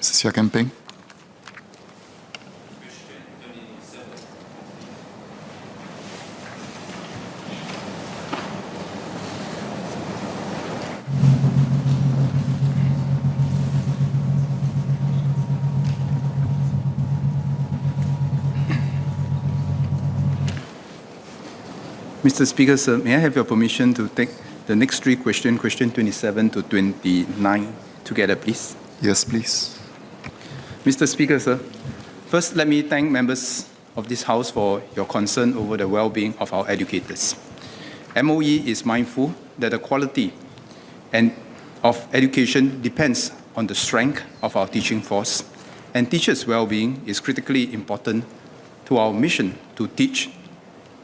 Mr. Camping. Mr. Speaker, sir, may I have your permission to take the next three questions, question 27 to 29 together, please? Yes, please. Mr. Speaker, sir, first let me thank members of this House for your concern over the well-being of our educators. MOE is mindful that the quality of education depends on the strength of our teaching force, and teachers' well-being is critically important to our mission to teach,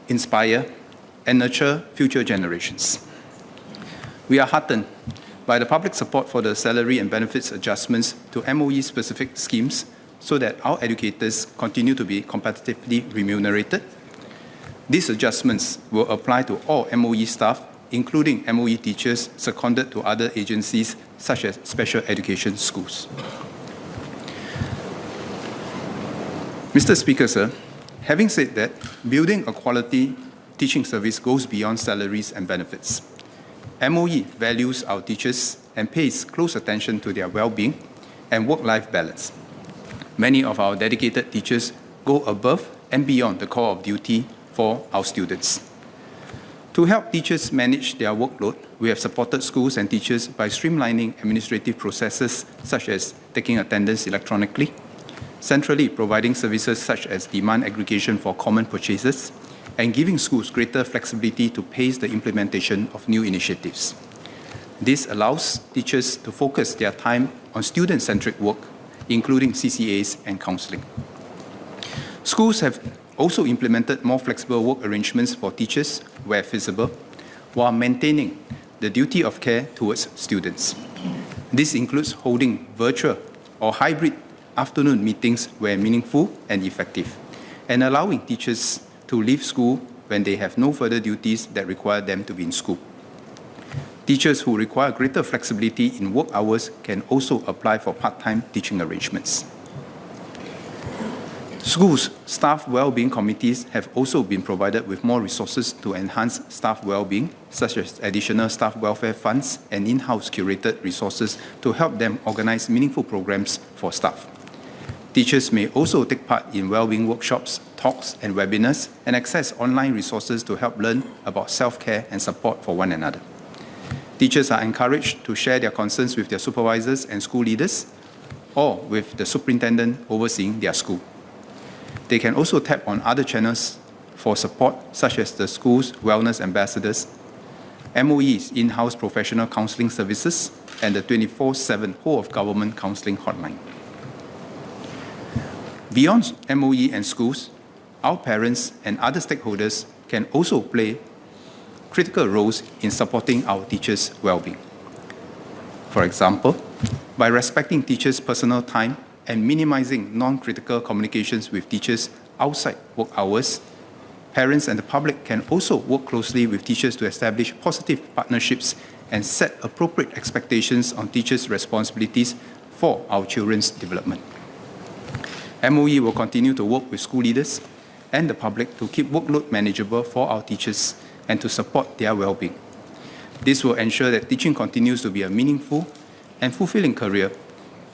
inspire, and nurture future generations. We are heartened by the public support for the salary and benefits adjustments to MOE-specific schemes so that our educators continue to be competitively remunerated. These adjustments will apply to all MOE staff, including MOE teachers seconded to other agencies such as special education schools. Mr. Speaker, sir, having said that, building a quality teaching service goes beyond salaries and benefits. MOE values our teachers and pays close attention to their well-being and work-life balance. Many of our dedicated teachers go above and beyond the call of duty for our students. To help teachers manage their workload, we have supported schools and teachers by streamlining administrative processes such as taking attendance electronically, centrally providing services such as demand aggregation for common purchases, and giving schools greater flexibility to pace the implementation of new initiatives. This allows teachers to focus their time on student-centric work, including CCAs and counseling. Schools have also implemented more flexible work arrangements for teachers where feasible, while maintaining the duty of care towards students. This includes holding virtual or hybrid afternoon meetings where meaningful and effective, and allowing teachers to leave school when they have no further duties that require them to be in school. Teachers who require greater flexibility in work hours can also apply for part-time teaching arrangements. Schools' staff well-being committees have also been provided with more resources to enhance staff well-being, such as additional staff welfare funds and in-house curated resources to help them organize meaningful programs for staff. Teachers may also take part in well-being workshops, talks, and webinars, and access online resources to help learn about self-care and support for one another. Teachers are encouraged to share their concerns with their supervisors and school leaders, or with the superintendent overseeing their school. They can also tap on other channels for support, such as the school's wellness ambassadors, MOE's in-house professional counseling services, and the 24/7 whole-of-government counseling hotline. Beyond MOE and schools, our parents and other stakeholders can also play critical roles in supporting our teachers' well-being. For example, by respecting teachers' personal time and minimizing non-critical communications with teachers outside work hours, parents and the public can also work closely with teachers to establish positive partnerships and set appropriate expectations on teachers' responsibilities for our children's development. MOE will continue to work with school leaders and the public to keep workload manageable for our teachers and to support their well-being. This will ensure that teaching continues to be a meaningful and fulfilling career,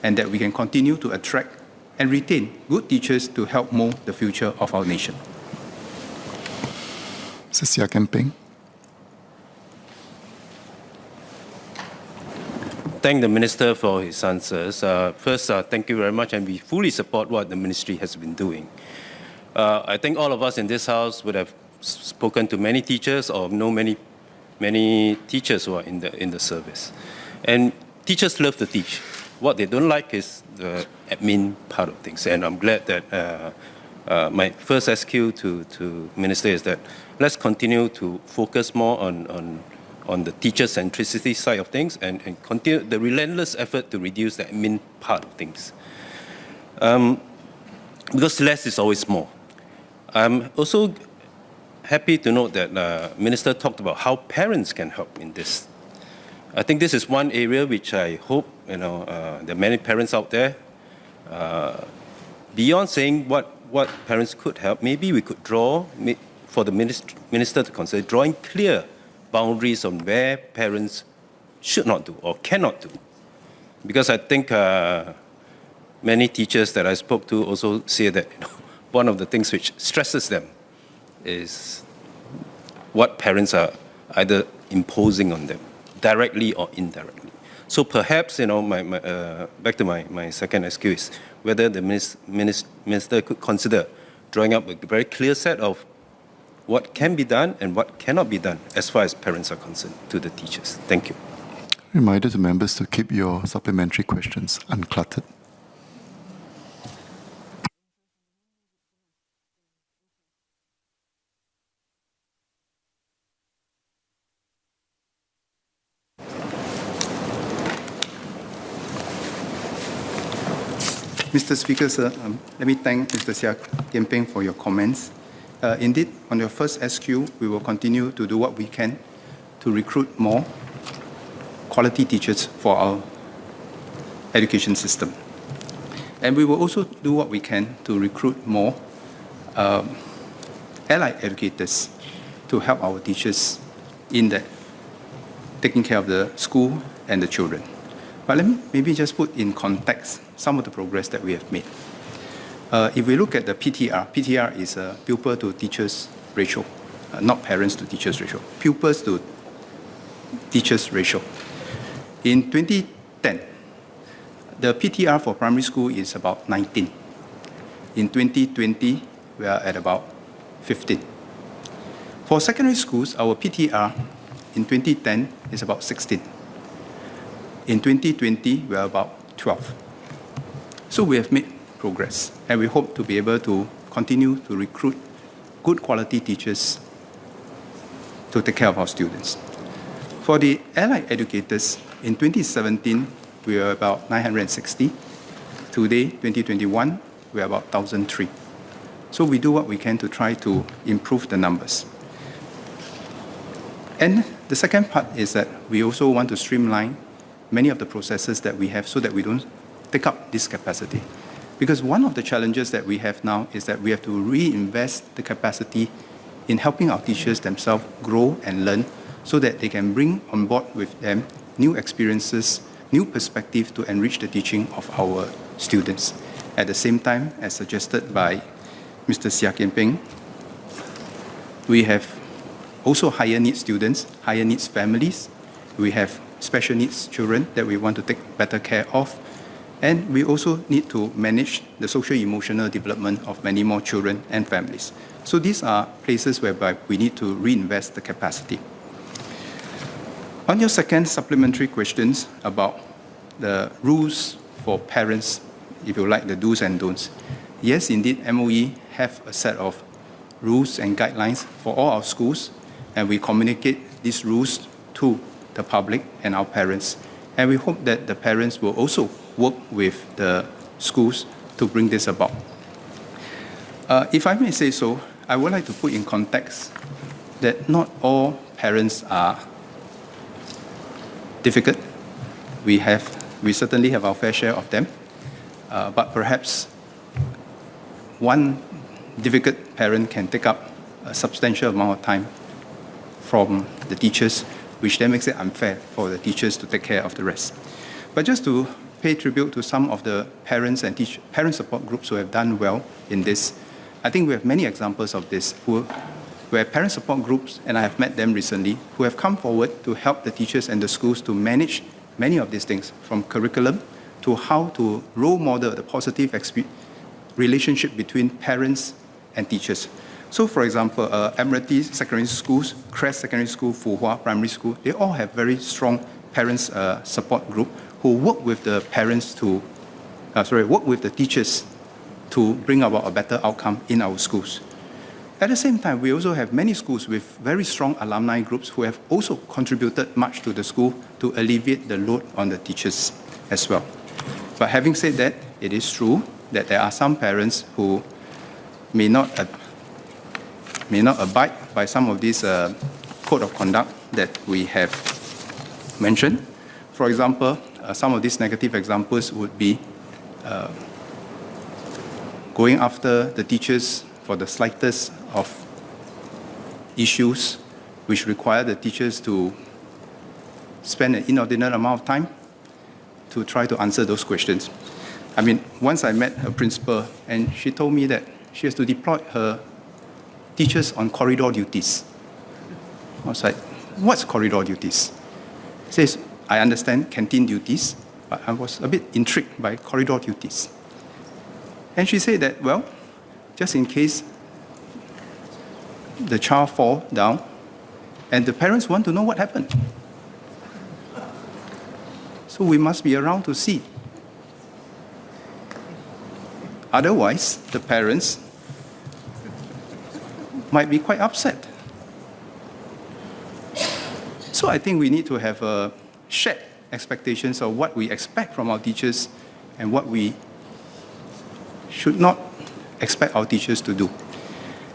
and that we can continue to attract and retain good teachers to help mold the future of our nation. Mr. Camping. Thank the Minister for his answers. First, thank you very much, and we fully support what the Ministry has been doing. I think all of us in this House would have spoken to many teachers or know many teachers who are in the service. And teachers love to teach. What they don't like is the admin part of things. And I'm glad that my first SQ to Minister is that let's continue to focus more on the teacher centricity side of things and continue the relentless effort to reduce the admin part of things. Because less is always more. I'm also happy to note that Minister talked about how parents can help in this. I think this is one area which I hope there are many parents out there Beyond saying what parents could help, maybe we could draw, for the minister to consider, drawing clear boundaries on where parents should not do or cannot do. Because I think many teachers that I spoke to also say that one of the things which stresses them is what parents are either imposing on them, directly or indirectly. So perhaps, back to my second SQ is whether the minister could consider drawing up a very clear set of what can be done and what cannot be done as far as parents are concerned to the teachers. Thank you. Reminder to members to keep your supplementary questions uncluttered. Mr. Speaker, sir, let me thank Mr. Seah Kian Peng for your comments. Indeed, on your first SQ, we will continue to do what we can to recruit more quality teachers for our education system. And we will also do what we can to recruit more allied educators to help our teachers in that, taking care of the school and the children. But let me maybe just put in context some of the progress that we have made. If we look at the PTR is a pupil to teachers ratio, not parents to teachers ratio, pupils to teachers ratio. In 2010, the PTR for primary school is about 19. In 2020, we are at about 15. For secondary schools, our PTR in 2010 is about 16. In 2020, we are about 12. So we have made progress, and we hope to be able to continue to recruit good quality teachers to take care of our students. For the allied educators, in 2017, we were about 960. Today, 2021, we are about 1,003. So we do what we can to try to improve the numbers. And the second part is that we also want to streamline many of the processes that we have so that we don't take up this capacity. Because one of the challenges that we have now is that we have to reinvest the capacity in helping our teachers themselves grow and learn so that they can bring on board with them new experiences, new perspective to enrich the teaching of our students. At the same time, as suggested by Mr. Seah Kian Peng, we have also higher needs students, higher needs families. We have special needs children that we want to take better care of. And we also need to manage the social-emotional development of many more children and families. So these are places whereby we need to reinvest the capacity. On your second supplementary questions about the rules for parents, if you like, the do's and don'ts. Yes, indeed, MOE have a set of rules and guidelines for all our schools, and we communicate these rules to the public and our parents. And we hope that the parents will also work with the schools to bring this about. If I may say so, I would like to put in context that not all parents are difficult. We certainly have our fair share of them, but perhaps one difficult parent can take up a substantial amount of time from the teachers, which then makes it unfair for the teachers to take care of the rest. But just to pay tribute to some of the parents and parent support groups who have done well in this, I think we have many examples of this, where parent support groups, and I have met them recently, who have come forward to help the teachers and the schools to manage many of these things, from curriculum to how to role model the positive relationship between parents and teachers. So, for example, Admiralty Secondary Schools, Crest Secondary School, Fuhua Primary School, they all have very strong parents support group who work with the parents to, work with the teachers to bring about a better outcome in our schools. At the same time, we also have many schools with very strong alumni groups who have also contributed much to the school to alleviate the load on the teachers as well. But having said that, it is true that there are some parents who may not abide by some of these code of conduct that we have mentioned. For example, some of these negative examples would be going after the teachers for the slightest of issues which require the teachers to spend an inordinate amount of time to try to answer those questions. I mean, once I met her principal, and she told me that she has to deploy her teachers on corridor duties. I was like, what's corridor duties? She says, I understand canteen duties, but I was a bit intrigued by corridor duties. And she said that, well, just in case the child fall down, and the parents want to know what happened. So we must be around to see. Otherwise, the parents might be quite upset. So I think we need to have a shared expectations of what we expect from our teachers and what we should not expect our teachers to do.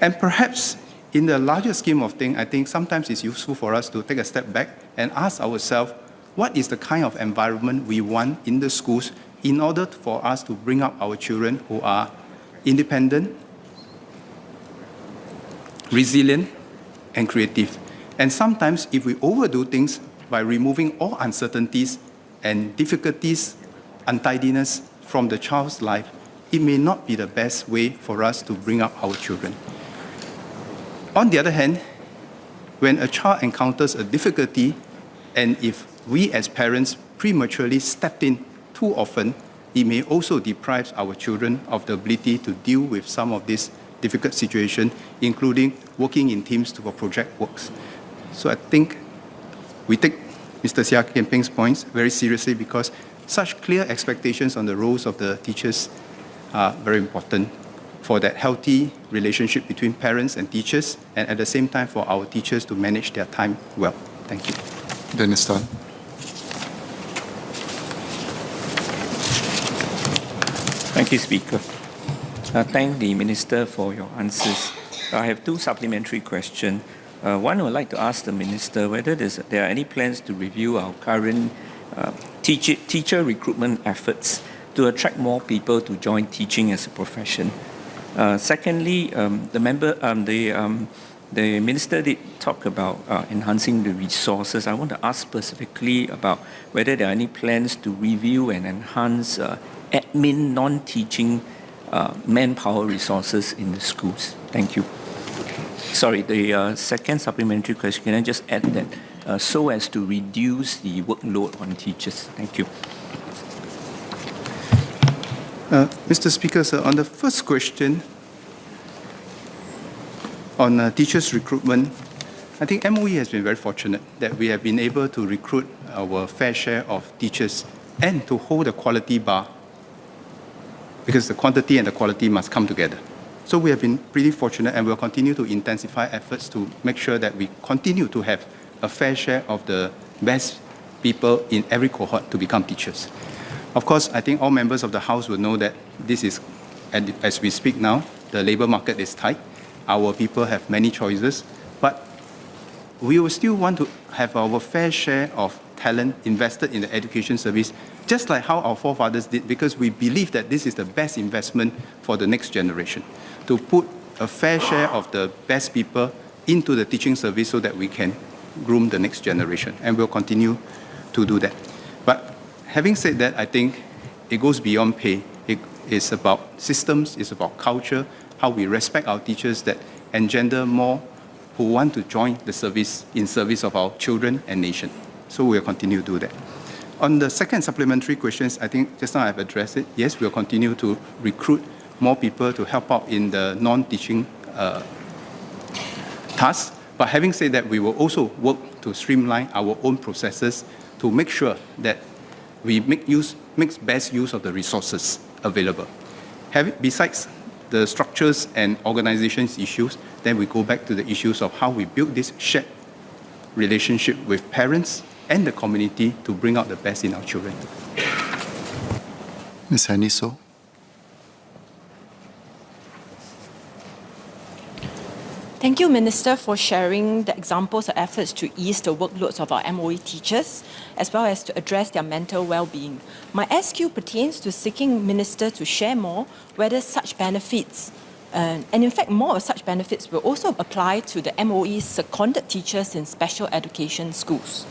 And perhaps in the larger scheme of things, I think sometimes it's useful for us to take a step back and ask ourselves, what is the kind of environment we want in the schools in order for us to bring up our children who are independent, resilient, and creative. And sometimes if we overdo things by removing all uncertainties and difficulties, untidiness from the child's life, it may not be the best way for us to bring up our children. On the other hand, when a child encounters a difficulty, and if we as parents prematurely step in too often, it may also deprive our children of the ability to deal with some of these difficult situations, including working in teams for project works. So I think we take Mr. Seah Kian Peng's points very seriously because such clear expectations on the roles of the teachers are very important for that healthy relationship between parents and teachers, and at the same time for our teachers to manage their time well. Thank you. Dennis Tan. Thank you, Speaker. Thank the Minister for your answers. I have two supplementary questions. One, I would like to ask the Minister whether there are any plans to review our current teacher recruitment efforts to attract more people to join teaching as a profession. Secondly, the Minister did talk about enhancing the resources. I want to ask specifically about whether there are any plans to review and enhance admin, non-teaching manpower resources in the schools. Thank you. Sorry, the second supplementary question, can I just add that so as to reduce the workload on teachers? Thank you. Mr. Speaker, sir, on the first question on teachers' recruitment, I think MOE has been very fortunate that we have been able to recruit our fair share of teachers and to hold a quality bar, because the quantity and the quality must come together. So we have been pretty fortunate, and we'll continue to intensify efforts to make sure that we continue to have a fair share of the best people in every cohort to become teachers. Of course, I think all members of the House will know that this is, as we speak now, the labor market is tight. Our people have many choices, but we will still want to have our fair share of talent invested in the education service, just like how our forefathers did, because we believe that this is the best investment for the next generation, to put a fair share of the best people into the teaching service so that we can groom the next generation, and we'll continue to do that. But having said that, I think it goes beyond pay. It is about systems, it's about culture, how we respect our teachers that engender more who want to join the service in service of our children and nation. So we'll continue to do that. On the second supplementary questions, I think just now I've addressed it. Yes, we'll continue to recruit more people to help out in the non-teaching tasks. But having said that, we will also work to streamline our own processes to make sure that we make best use of the resources available. Besides the structures and organizations issues, then we go back to the issues of how we build this shared relationship with parents and the community to bring out the best in our children. Ms. Haniso. Thank Thank you, Minister, for sharing the examples of efforts to ease the workloads of our MOE teachers, as well as to address their mental well-being. My SQ pertains to seeking Minister to share more whether such benefits, and in fact more of such benefits will also apply to the MOE seconded teachers in special education schools.